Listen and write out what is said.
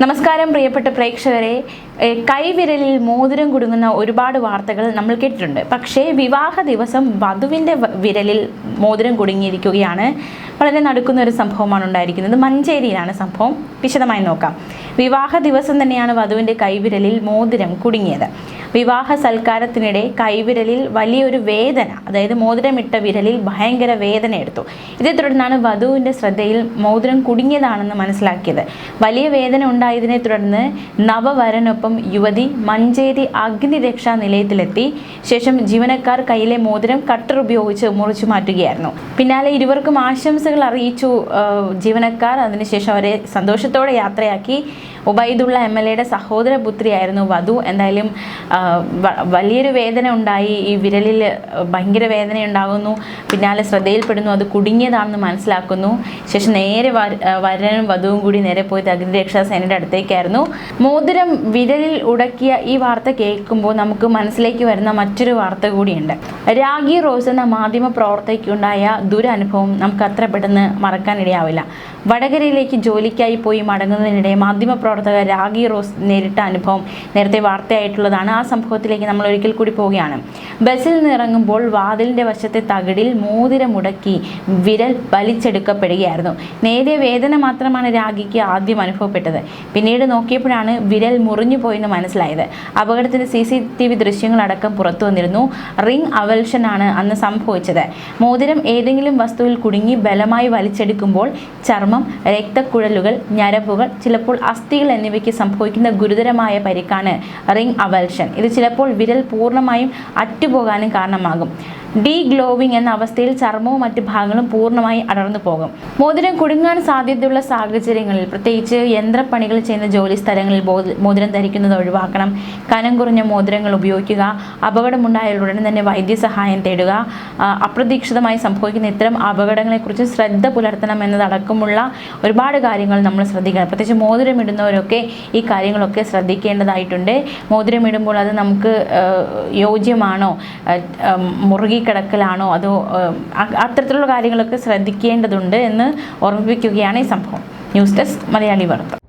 നമസ്കാരം പ്രിയപ്പെട്ട പ്രേക്ഷകരെ. കൈവിരലിൽ മോതിരം കുടുങ്ങുന്ന ഒരുപാട് വാർത്തകൾ നമ്മൾ കേട്ടിട്ടുണ്ട്. പക്ഷേ വിവാഹ ദിവസം വധുവിൻ്റെ വിരലിൽ മോതിരം കുടുങ്ങിയിരിക്കുകയാണ്. വളരെ നടക്കുന്ന ഒരു സംഭവമാണ് ഉണ്ടായിരിക്കുന്നത്. മഞ്ചേരിയിലാണ് സംഭവം. വിശദമായി നോക്കാം. വിവാഹ ദിവസം തന്നെയാണ് വധുവിൻ്റെ കൈവിരലിൽ മോതിരം കുടുങ്ങിയത്. വിവാഹ സൽക്കാരത്തിനിടെ കൈവിരലിൽ വലിയൊരു വേദന, അതായത് മോതിരമിട്ട വിരലിൽ ഭയങ്കര വേദന എടുത്തു. ഇതേ തുടർന്നാണ് വധുവിൻ്റെ ശ്രദ്ധയിൽ മോതിരം കുടുങ്ങിയതാണെന്ന് മനസ്സിലാക്കിയത്. വലിയ വേദന ഉണ്ടായതിനെ തുടർന്ന് നവവരനൊപ്പം യുവതി മഞ്ചേരി അഗ്നിരക്ഷാ നിലയത്തിലെത്തി. ശേഷം ജീവനക്കാർ കയ്യിലെ മോതിരം കട്ടർ ഉപയോഗിച്ച് മുറിച്ചു മാറ്റുകയായിരുന്നു. പിന്നാലെ ഇരുവർക്കും ആശംസകൾ അറിയിച്ചു ജീവനക്കാർ. അതിനുശേഷം അവരെ സന്തോഷത്തോടെ യാത്രയാക്കി. ഉബൈദുള്ള MLA സഹോദരപുത്രിയായിരുന്നു വധു. എന്തായാലും വലിയൊരു വേദന ഉണ്ടായി. ഈ വിരലിൽ ഭയങ്കര വേദന ഉണ്ടാകുന്നു. പിന്നാലെ ശ്രദ്ധയിൽപ്പെടുന്നു, അത് കുടുങ്ങിയതാണെന്ന് മനസ്സിലാക്കുന്നു. ശേഷം നേരെ വരനും വധുവും കൂടി നേരെ പോയത് അഗ്നിരക്ഷാ സേനയുടെ അടുത്തേക്കായിരുന്നു. മോതിരം വിരലിൽ ഉടക്കിയ ഈ വാർത്ത കേൾക്കുമ്പോൾ നമുക്ക് മനസ്സിലേക്ക് വരുന്ന മറ്റൊരു വാർത്ത കൂടിയുണ്ട്. രാഗി റോസ് എന്ന മാധ്യമ പ്രവർത്തകയ്ക്കുണ്ടായ ദുരനുഭവം നമുക്ക് അത്ര പെട്ടെന്ന് മറക്കാനിടയാവില്ല. വടകരയിലേക്ക് ജോലിക്കായി പോയി മടങ്ങുന്നതിനിടെ മാധ്യമപ്രവർത്തക രാഗി റോസ് നേരിട്ട അനുഭവം നേരത്തെ വാർത്തയായിട്ടുള്ളതാണ്. ആ സംഭവത്തിലേക്ക് നമ്മൾ ഒരിക്കൽ കൂടി പോവുകയാണ്. ബസ്സിൽ നിന്ന് ഇറങ്ങുമ്പോൾ വാതിലിൻ്റെ വശത്തെ തകിടിൽ മോതിരം മുടക്കി വിരൽ വലിച്ചെടുക്കപ്പെടുകയായിരുന്നു. നേരിയ വേദന മാത്രമാണ് രാഗിക്ക് ആദ്യം അനുഭവപ്പെട്ടത്. പിന്നീട് നോക്കിയപ്പോഴാണ് വിരൽ മുറിഞ്ഞു പോയെന്ന് മനസ്സിലായത്. അപകടത്തിന് CCTV ദൃശ്യങ്ങളടക്കം പുറത്തു വന്നിരുന്നു. റിംഗ് അവൽഷനാണ് അന്ന് സംഭവിച്ചത്. മോതിരം ഏതെങ്കിലും വസ്തുവിൽ കുടുങ്ങി ബലമായി വലിച്ചെടുക്കുമ്പോൾ ചർമ്മം, രക്തക്കുഴലുകൾ, ഞരമ്പുകൾ, ചിലപ്പോൾ അസ്ഥികൾ എന്നിവയ്ക്ക് സംഭവിക്കുന്ന ഗുരുതരമായ പരിക്കാണ് റിംഗ് അവൽഷൻ. ഇത് ചിലപ്പോൾ വിരൽ പൂർണ്ണമായും അറ്റുപോകാനും കാരണമാകും. ഡീഗ്ലോവിംഗ് എന്ന അവസ്ഥയിൽ ചർമ്മവും മറ്റ് ഭാഗങ്ങളും പൂർണ്ണമായി അടർന്നു പോകും. മോതിരം കുടുങ്ങാൻ സാധ്യതയുള്ള സാഹചര്യങ്ങളിൽ, പ്രത്യേകിച്ച് യന്ത്രപ്പണികൾ ചെയ്യുന്ന ജോലി സ്ഥലങ്ങളിൽ മോതിരം ധരിക്കുന്നത് ഒഴിവാക്കണം. കനം കുറഞ്ഞ മോതിരങ്ങൾ ഉപയോഗിക്കുക. അപകടമുണ്ടായാൽ ഉടൻ തന്നെ വൈദ്യസഹായം തേടുക. അപ്രതീക്ഷിതമായി സംഭവിക്കുന്ന ഇത്തരം അപകടങ്ങളെക്കുറിച്ച് ശ്രദ്ധ പുലർത്തണം എന്നതടക്കമുള്ള ഒരുപാട് കാര്യങ്ങൾ നമ്മൾ ശ്രദ്ധിക്കണം. പ്രത്യേകിച്ച് മോതിരമിടുന്നവരൊക്കെ ഈ കാര്യങ്ങളൊക്കെ ശ്രദ്ധിക്കേണ്ടതായിട്ടുണ്ട്. മോതിരമിടുമ്പോൾ അത് നമുക്ക് യോജ്യമാണോ, മുറുകി കിടക്കലാണോ, അതോ അത്തരത്തിലുള്ള കാര്യങ്ങളൊക്കെ ശ്രദ്ധിക്കേണ്ടതുണ്ട് എന്ന് ഓർമ്മിപ്പിക്കുകയാണ് ഈ സംഭവം. ന്യൂസ് ഡെസ്ക് മലയാളി വാർത്ത.